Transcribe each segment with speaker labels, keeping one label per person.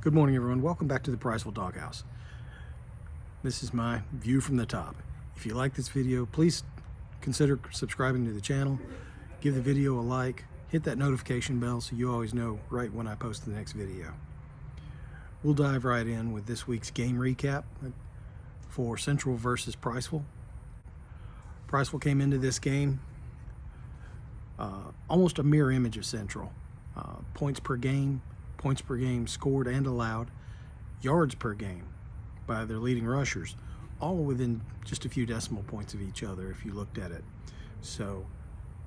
Speaker 1: Good morning, everyone. Welcome back to the Priceville Doghouse. This is my view from the top. If you like this video, please consider subscribing to the channel, give the video a like, hit that notification bell so you always know right when I post the next video. We'll dive right in with this week's game recap for Central versus Priceville. Priceville came into this game almost a mirror image of Central. Points per game scored and allowed, yards per game by their leading rushers, all within just a few decimal points of each other if you looked at it. So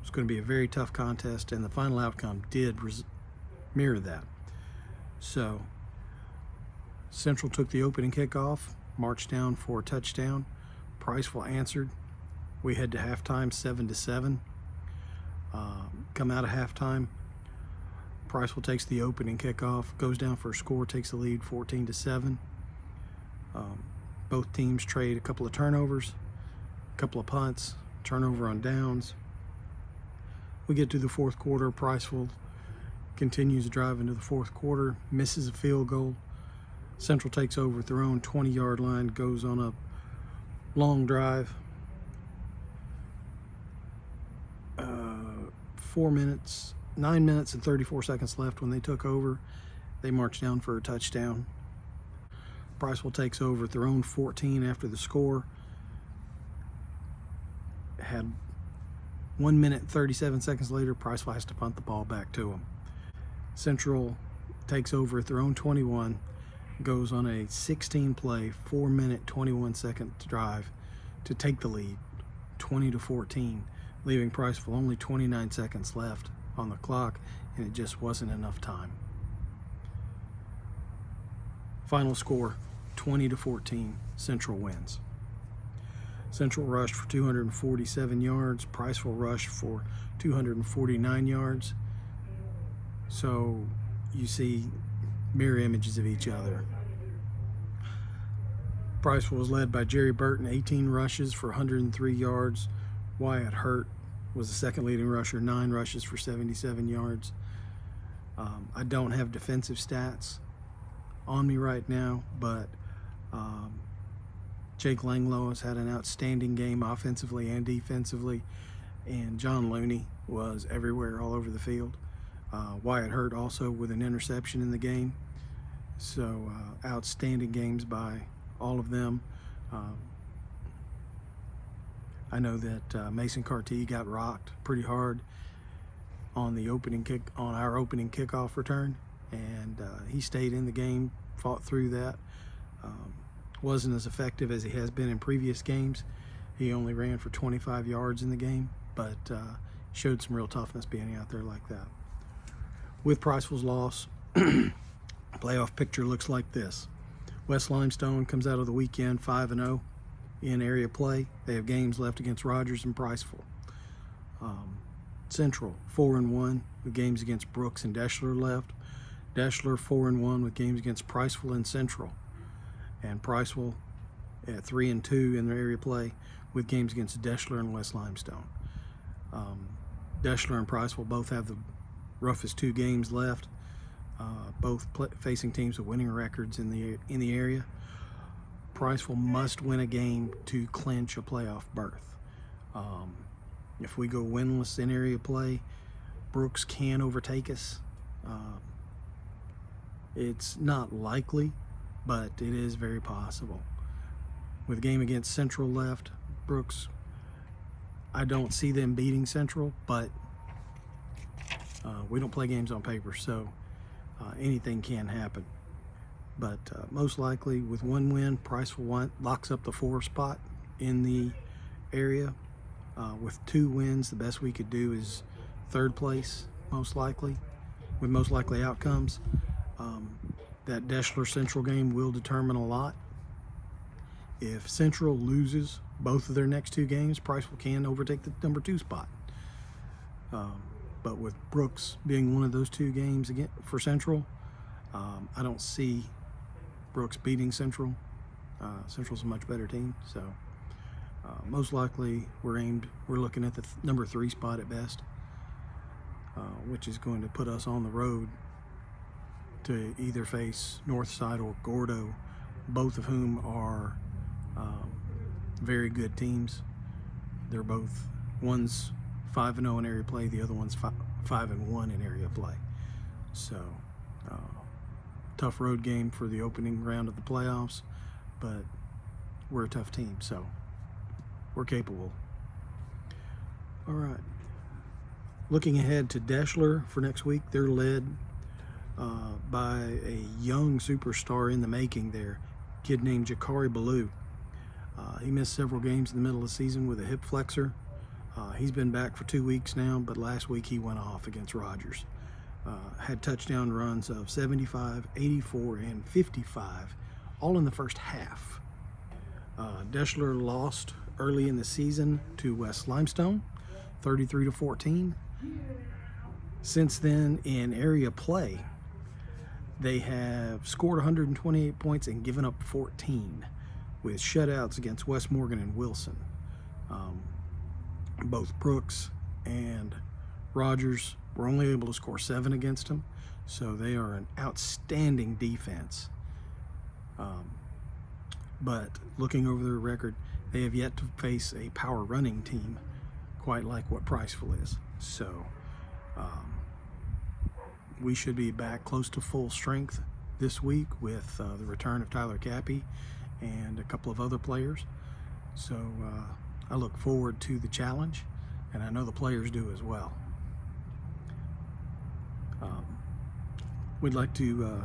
Speaker 1: it's going to be a very tough contest, and the final outcome did mirror that. So Central took the opening kickoff, marched down for a touchdown. Priceville answered. We head to halftime 7-7. Come out of halftime, Priceville takes the opening kickoff, goes down for a score, takes the lead 14-7. Both teams trade a couple of turnovers, a couple of punts, turnover on downs. We get to the fourth quarter. Priceville continues to drive into the fourth quarter, misses a field goal. Central takes over at their own 20-yard line, goes on a long drive. 9 minutes and 34 seconds left when they took over. They marched down for a touchdown. Priceville takes over at their own 14 after the score. Had 1 minute and 37 seconds later, Priceville has to punt the ball back to them. Central takes over at their own 21, goes on a 16-play, 4 minute, 21-second drive to take the lead, 20-14, leaving Priceville only 29 seconds left on the clock, and it just wasn't enough time. Final score, 20-14, Central wins. Central rushed for 247 yards, Priceville rushed for 249 yards. So you see mirror images of each other. Priceville was led by Jerry Burton, 18 rushes for 103 yards. Wyatt Hurt was the second leading rusher, 9 rushes for 77 yards. I don't have defensive stats on me right now, but Jake Langlow has had an outstanding game offensively and defensively, and John Looney was everywhere, all over the field. Wyatt Hurt also with an interception in the game. So outstanding games by all of them. I know that Mason Carty got rocked pretty hard on the opening kick, on our opening kickoff return, and he stayed in the game, fought through that. Wasn't as effective as he has been in previous games. He only ran for 25 yards in the game, but showed some real toughness being out there like that. With Priceville's loss, playoff picture looks like this. West Limestone comes out of the weekend 5-0 in area play. They have games left against Rogers and Priceville. Central 4-1 with games against Brooks and Deshler left. Deshler 4-1 with games against Priceville and Central. And Priceville at 3-2 in their area play with games against Deshler and West Limestone. Deshler and Priceville both have the roughest 2 games left, both facing teams with winning records in the area. Priceville must win a game to clinch a playoff berth. If we go winless in area play, Brooks can overtake us. It's not likely, but it is very possible. With a game against Central left, Brooks, I don't see them beating Central, but we don't play games on paper, so anything can happen. But most likely with one win, Priceville locks up the 4 spot in the area. With 2 wins, the best we could do is 3rd place, most likely, with most likely outcomes. That Deshler Central game will determine a lot. If Central loses both of their next 2 games, Priceville can overtake the number 2 spot. But with Brooks being one of those 2 games again for Central, I don't see Brooks beating Central. Central's a much better team, so most likely we're looking at the number 3 spot at best, which is going to put us on the road to either face Northside or Gordo, both of whom are very good teams. They're both, one's 5-0 in area play, the other one's 5-1 in area play. So tough road game for the opening round of the playoffs, but we're a tough team, so we're capable. All right, looking ahead to Deshler for next week, they're led by a young superstar in the making there, a kid named Jakari Ballou. He missed several games in the middle of the season with a hip flexor. He's been back for 2 weeks now, but last week he went off against Rogers. Had touchdown runs of 75, 84, and 55, all in the first half. Deshler lost early in the season to West Limestone, 33-14. Since then, in area play, they have scored 128 points and given up 14, with shutouts against West Morgan and Wilson. Both Brooks and Rogers were only able to score 7 against them, so they are an outstanding defense. But looking over their record, they have yet to face a power running team quite like what Priceville is. So we should be back close to full strength this week with the return of Tyler Cappy and a couple of other players. So I look forward to the challenge, and I know the players do as well. We'd like to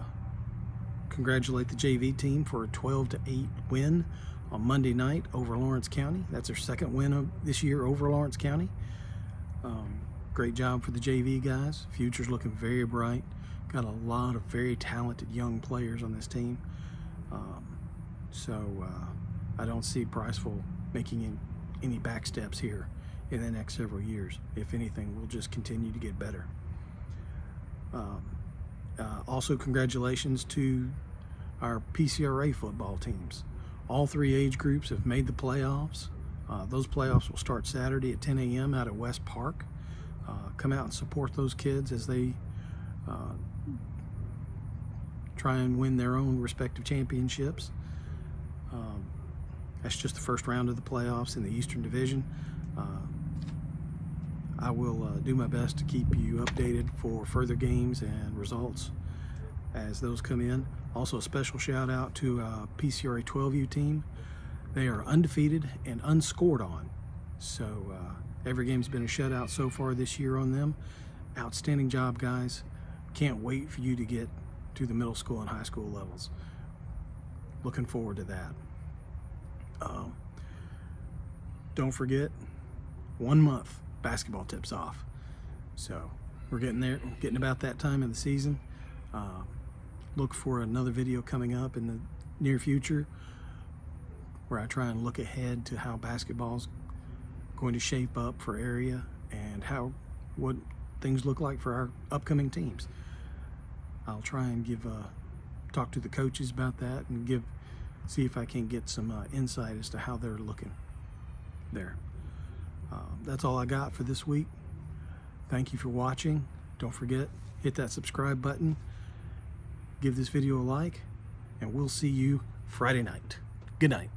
Speaker 1: congratulate the JV team for a 12-8 win on Monday night over Lawrence County. That's their second win of this year over Lawrence County. Great job for the JV guys. Future's looking very bright. Got a lot of very talented young players on this team. So I don't see Priceville making any back steps here in the next several years. If anything, we'll just continue to get better. Also, congratulations to our PCRA football teams. All 3 age groups have made the playoffs. Those playoffs will start Saturday at 10 a.m. out at West Park. Come out and support those kids as they try and win their own respective championships. That's just the first round of the playoffs in the Eastern Division. I will do my best to keep you updated for further games and results as those come in. Also, a special shout out to PCRA 12U team. They are undefeated and unscored on. So every game's been a shutout so far this year on them. Outstanding job, guys. Can't wait for you to get to the middle school and high school levels. Looking forward to that. Don't forget, 1 month basketball tips off. So we're getting there, getting about that time of the season. Look for another video coming up in the near future where I try and look ahead to how basketball's going to shape up for area and what things look like for our upcoming teams. I'll try and talk to the coaches about that and see if I can get some insight as to how they're looking there. That's all I got for this week. Thank you for watching. Don't forget, hit that subscribe button, give this video a like, and we'll see you Friday night. Good night.